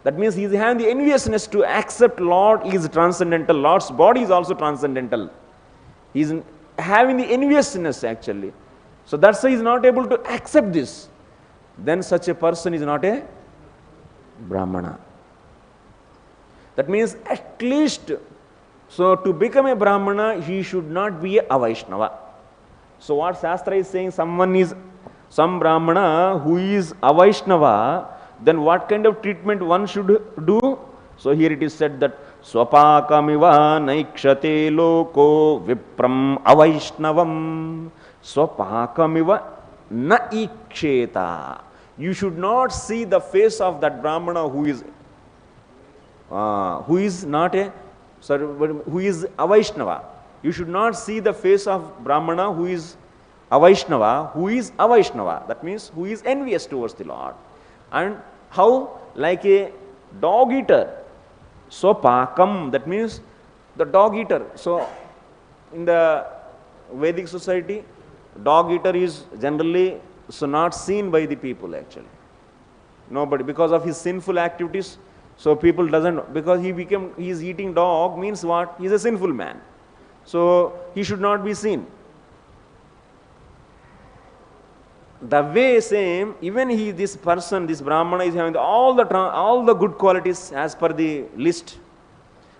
That means he is having the enviousness to accept Lord is transcendental. Lord's body is also transcendental. He is having the enviousness actually. So that's why he is not able to accept this. Then such a person is not a Brahmana. That means at least, so to become a Brahmana, he should not be a Vaishnava. So what Shastra is saying, some Brahmana who is a Vaishnava, then what kind of treatment one should do? So here it is said that svapakamiva naikshate loko vipram avaishnavam. Svapakamiva naiksheta. You should not see the face of that Brahmana who is not a, who is a Vaishnava. You should not see the face of Brahmana who is a Vaishnava, That means who is envious towards the Lord. And how? Like a dog eater. So pakam, that means the dog eater. So in the Vedic society, dog eater is generally not seen by the people actually. Nobody, because of his sinful activities. So people doesn't, because he is eating dog means what? He is a sinful man. So he should not be seen. The way same, even this person, this Brahmana is having all the good qualities as per the list.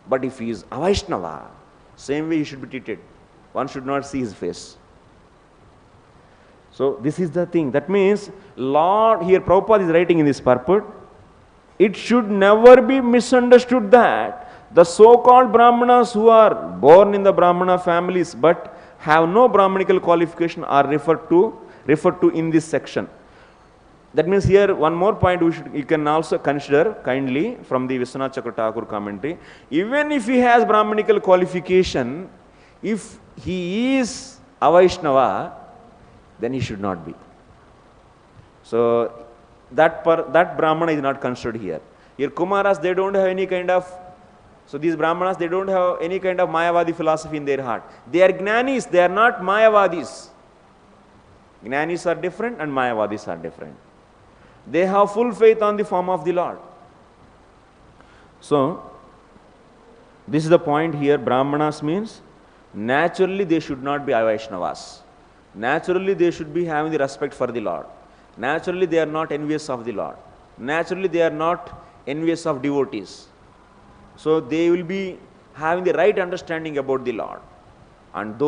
But if he is a Vaishnava, same way he should be treated. One should not see his face. So this is the thing. That means Lord, here Prabhupada is writing in this purport, it should never be misunderstood that the so-called Brahmanas who are born in the Brahmana families but have no Brahmanical qualification are referred to in this section. That means here one more point you can also consider kindly from the Vishwanath Chakravarti Thakur commentary. Even if he has Brahmanical qualification, if he is a Vaishnava, then he should not be. So that Brahmana is not considered here. Here Kumaras, they don't have any kind of, so these Brahmanas, they don't have any kind of Mayavadi philosophy in their heart. They are Jnanis, they are not Mayavadis. Jnanis are different and Mayavadis are different. They have full faith on the form of the Lord. So, this is the point here. Brahmanas means naturally they should not be Vaishnavas. Naturally they should be having the respect for the Lord. Naturally they are not envious of the Lord. Naturally they are not envious of devotees. So they will be having the right understanding about the Lord. And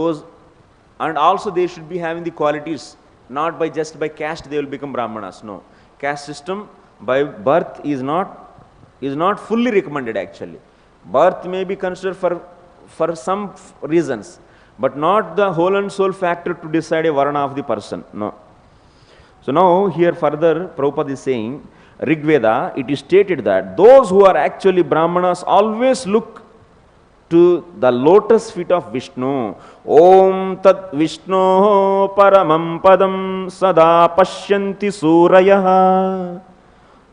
also they should be having the qualities, not by just by caste they will become Brahmanas. No. Caste system by birth is not fully recommended actually. Birth may be considered for some reasons, but not the whole and soul factor to decide a varna of the person. No. So now here further Prabhupada is saying, Rig Veda, it is stated that those who are actually Brahmanas always look to the lotus feet of Vishnu. Om tat Vishnu paramam padam sada pashyanti surayah.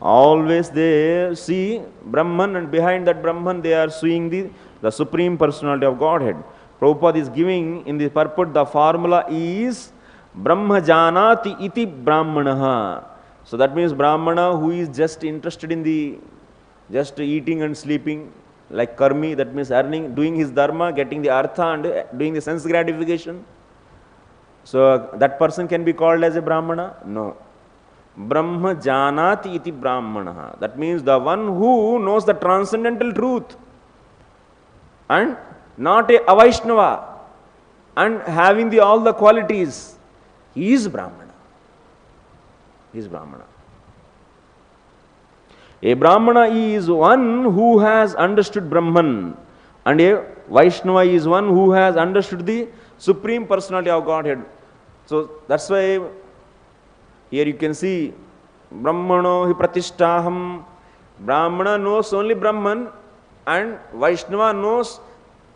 Always they see Brahman, and behind that Brahman they are seeing the Supreme Personality of Godhead. Prabhupada is giving in the purport, the formula is Brahma janati iti brahmanaha. So that means Brahmana who is just interested in the just eating and sleeping, like karmi, that means earning, doing his dharma, getting the artha and doing the sense gratification. So that person can be called as a brahmana? No. Brahma janati iti brahmana. That means the one who knows the transcendental truth and not a avaishnava and having all the qualities. He is brahmana. He is brahmana. A brahmana is one who has understood Brahman, and a Vaishnava is one who has understood the Supreme Personality of Godhead. So that's why here you can see Brahmano hi pratishtaham. Brahmana knows only Brahman, and Vaishnava knows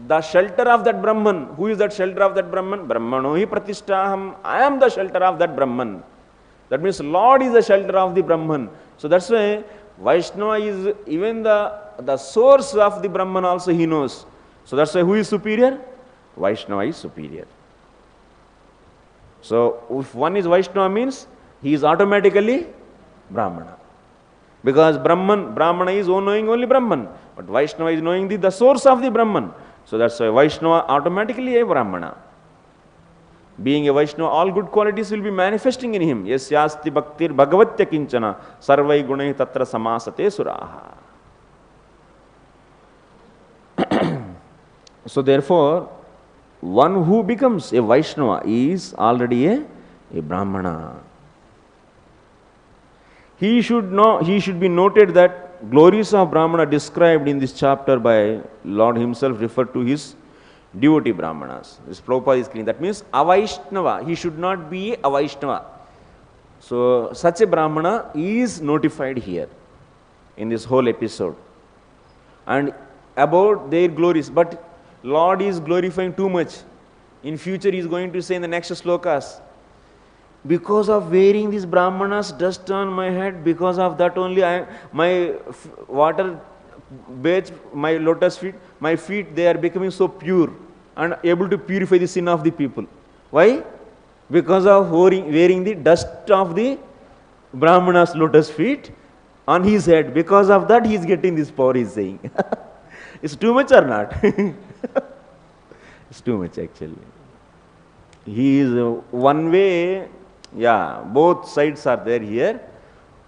the shelter of that Brahman. Who is that shelter of that Brahman? Brahmano hi pratishtaham. I am the shelter of that Brahman. That means Lord is the shelter of the Brahman. So that's why Vaishnava is even the source of the Brahman also he knows. So that's why who is superior? Vaishnava is superior. So if one is Vaishnava means he is automatically Brahmana. Because Brahmana is knowing only Brahman. But Vaishnava is knowing the source of the Brahman. So that's why Vaishnava automatically a Brahmana. Being a Vaishnava, all good qualities will be manifesting in him. Yasyasti bhaktir bhagavatya kinchana sarvai gunai tatra samasate suraha. So therefore, one who becomes a Vaishnava is already a Brahmana. He should be noted that glories of Brahmana described in this chapter by Lord himself refer to his devotee Brahmanas. This Prabhupada is clean. That means Avaishnava. He should not be a Vaishnava. So such a Brahmana is notified here in this whole episode. And about their glories. But Lord is glorifying too much. In future he is going to say in the next slokas, because of wearing these Brahmanas dust on my head, because of that only my water bathes my lotus feet, my feet, they are becoming so pure and able to purify the sin of the people. Why? Because of wearing the dust of the Brahmana's lotus feet on his head. Because of that he is getting this power, he is saying. It's too much or not? It's too much actually. He is one way, yeah, both sides are there here.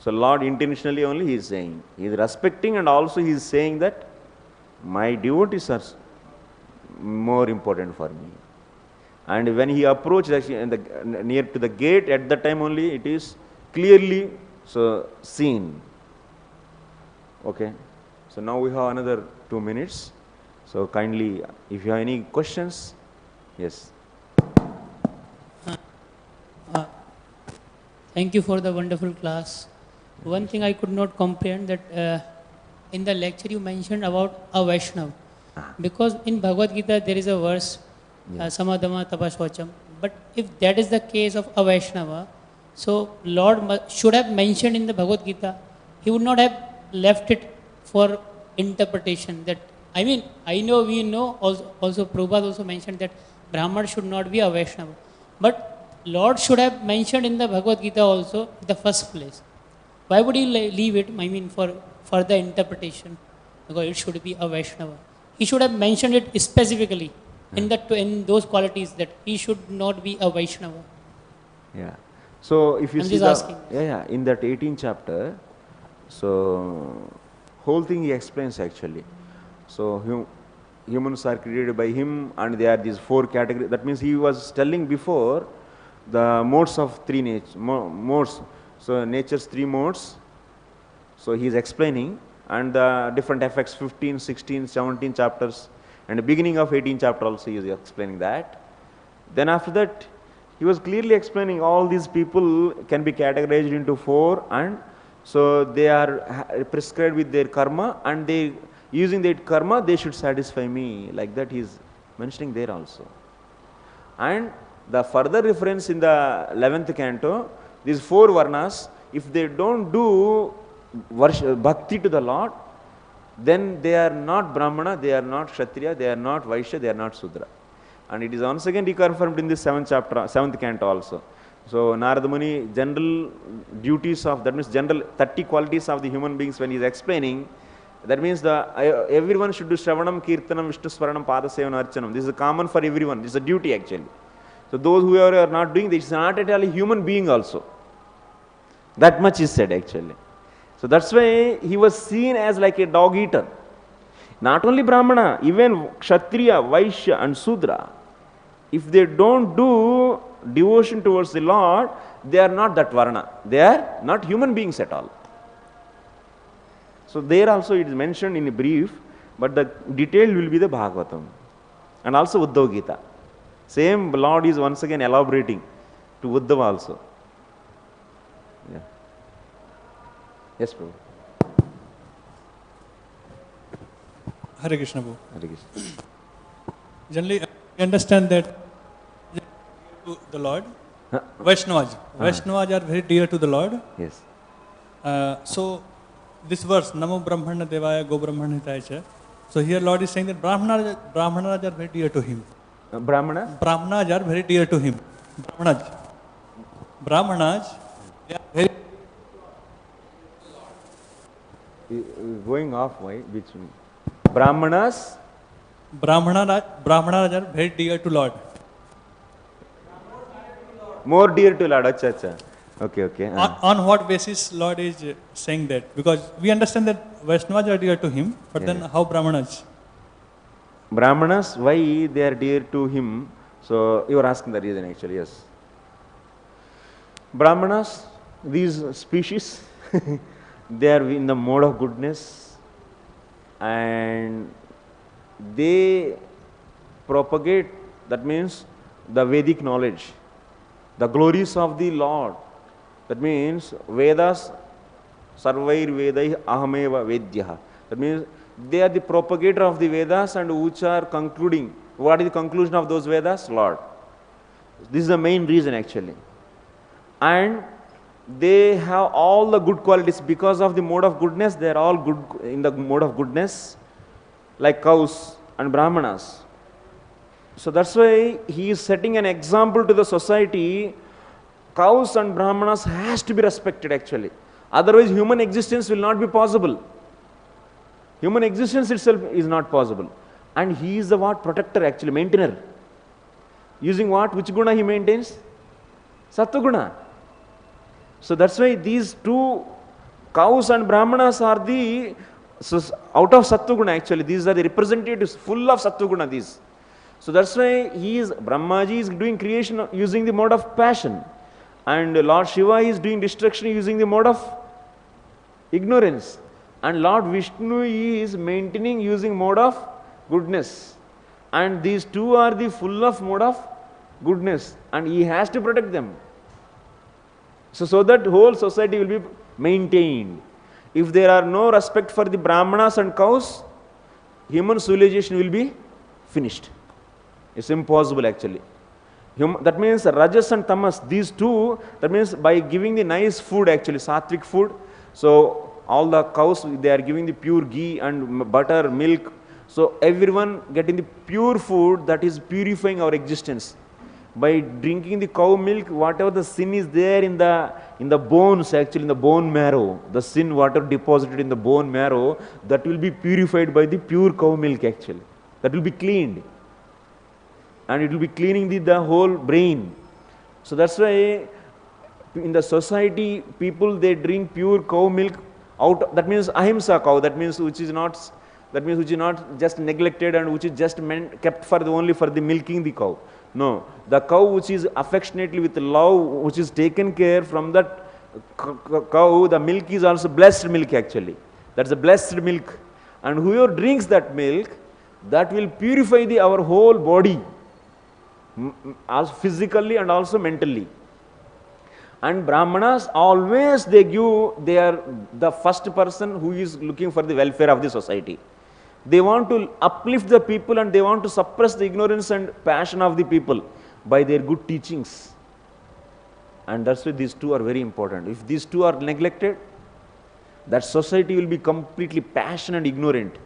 So Lord intentionally only he is saying. He is respecting and also he is saying that my devotees are more important for me. And when he approached actually near to the gate, at that time only it is clearly seen. Okay. So now we have another 2 minutes. So kindly, if you have any questions, yes. Thank you for the wonderful class. One thing I could not comprehend that in the lecture you mentioned about a Vaishnava. Because in Bhagavad Gita there is a verse, samadama tapasvacham. But if that is the case of a Vaishnava, so Lord should have mentioned in the Bhagavad Gita, he would not have left it for interpretation. That I know we know also Prabhupada also mentioned that Brahman should not be a Vaishnava. But Lord should have mentioned in the Bhagavad Gita also in the first place. Why would he leave it, for further interpretation? Because it should be a Vaishnava. He should have mentioned it specifically in those qualities that he should not be a Vaishnava. Yeah. So if you I'm see just in that 18th chapter, so whole thing he explains actually. So humans are created by him and they are these 4 categories. That means he was telling before the modes of 3 modes. So nature's 3 modes. So he is explaining and the different effects 15, 16, 17 chapters and the beginning of 18th chapter also he is explaining that. Then after that he was clearly explaining all these people can be categorized into 4 and so they are prescribed with their karma and they using their karma they should satisfy me, like that he is mentioning there also. And the further reference in the 11th canto, these 4 varnas, if they don't do bhakti to the Lord, then they are not Brahmana, they are not Kshatriya, they are not Vaishya, they are not Sudra. And it is once again reconfirmed in the 7th canto also. So Narada Muni, general duties of, that means general 30 qualities of the human beings when he is explaining, That means everyone should do Shravanam, Kirtanam, Vishnu Swaranam, Padasevanam, Archanam. This is common for everyone. This is a duty actually. So those who are not doing this, is not at all a human being also. That much is said actually. So that's why he was seen as like a dog eater. Not only Brahmana, even Kshatriya, Vaishya and Sudra, if they don't do devotion towards the Lord, they are not that Varna. They are not human beings at all. So there also it is mentioned in a brief, but the detail will be the Bhagavatam. And also Uddhava Gita. Same Lord is once again elaborating to Uddhava also. Yeah. Yes, Prabhu. Hare Krishna, Prabhu. Hare Krishna. Generally, we understand that to the Lord, Vaishnavas. Vaishnavas are very dear to the Lord. Yes. So, this verse, Namo Brahmana Devaya Go Brahmana Hitaya. So here Lord is saying that Brahmanas are very dear to him. Brahmana? Brahmanas are very dear to him. Brahmanas, they are very... Going off, why? Which? Brahmanas? Brahmanas are very dear to Lord. More dear to Lord. Acha, acha. Okay. On what basis Lord is saying that? Because we understand that Vaishnavas are dear to him, but then how Brahmanas? Brahmanas, why they are dear to him? So you are asking the reason actually, yes. Brahmanas, these species, they are in the mode of goodness and they propagate, that means the Vedic knowledge, the glories of the Lord. That means Vedas, Sarvair Vedaih Ahameva Vedyah. That means they are the propagator of the Vedas and which are concluding. What is the conclusion of those Vedas? Lord. This is the main reason actually. And they have all the good qualities because of the mode of goodness. They are all good in the mode of goodness, like cows and Brahmanas. So that's why he is setting an example to the society. Cows and Brahmanas has to be respected actually. Otherwise human existence will not be possible. Human existence itself is not possible. And he is the what? Protector actually, maintainer. Using what? Which guna he maintains? Sattva-guna. So that's why these two cows and Brahmanas are the, so out of Sattva-guna actually, these are the representatives full of Sattva-guna these. So that's why Brahmaji is doing creation using the mode of passion. And Lord Shiva is doing destruction using the mode of ignorance. And Lord Vishnu is maintaining using mode of goodness. And these two are the full of mode of goodness. And he has to protect them. So that whole society will be maintained. If there are no respect for the Brahmanas and cows, human civilization will be finished. It's impossible actually. That means Rajas and Tamas, these two, that means by giving the nice food actually, sattvic food. So all the cows, they are giving the pure ghee and butter, milk. So everyone getting the pure food that is purifying our existence. By drinking the cow milk, whatever the sin is there in the bones actually, in the bone marrow, the sin whatever deposited in the bone marrow, that will be purified by the pure cow milk actually. That will be cleaned. And it will be cleaning the whole brain. So that's why in the society, people they drink pure cow milk out. That means ahimsa cow. That means which is not just neglected and which is just kept for only for the milking the cow. No, the cow which is affectionately with love, which is taken care from that cow. The milk is also blessed milk actually. That's a blessed milk. And whoever drinks that milk, that will purify our whole body. Physically and also mentally. And Brahmanas always they are the first person who is looking for the welfare of the society. They want to uplift the people and they want to suppress the ignorance and passion of the people by their good teachings. And that's why these two are very important. If these two are neglected, that society will be completely passionate and ignorant.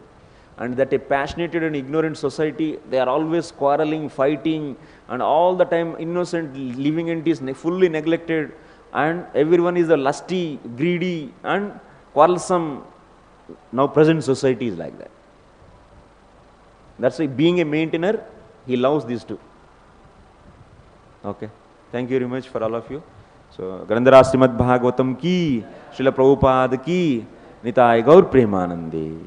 And that a passionate and ignorant society, they are always quarreling, fighting, and all the time innocent living entity is fully neglected, and everyone is a lusty, greedy, and quarrelsome. now present society is like that. That's why being a maintainer, he loves these two. Okay. Thank you very much for all of you. So, Grandhara Srimad Bhagavatam ki, Srila Prabhupada ki, Nitai Gaur Premanande.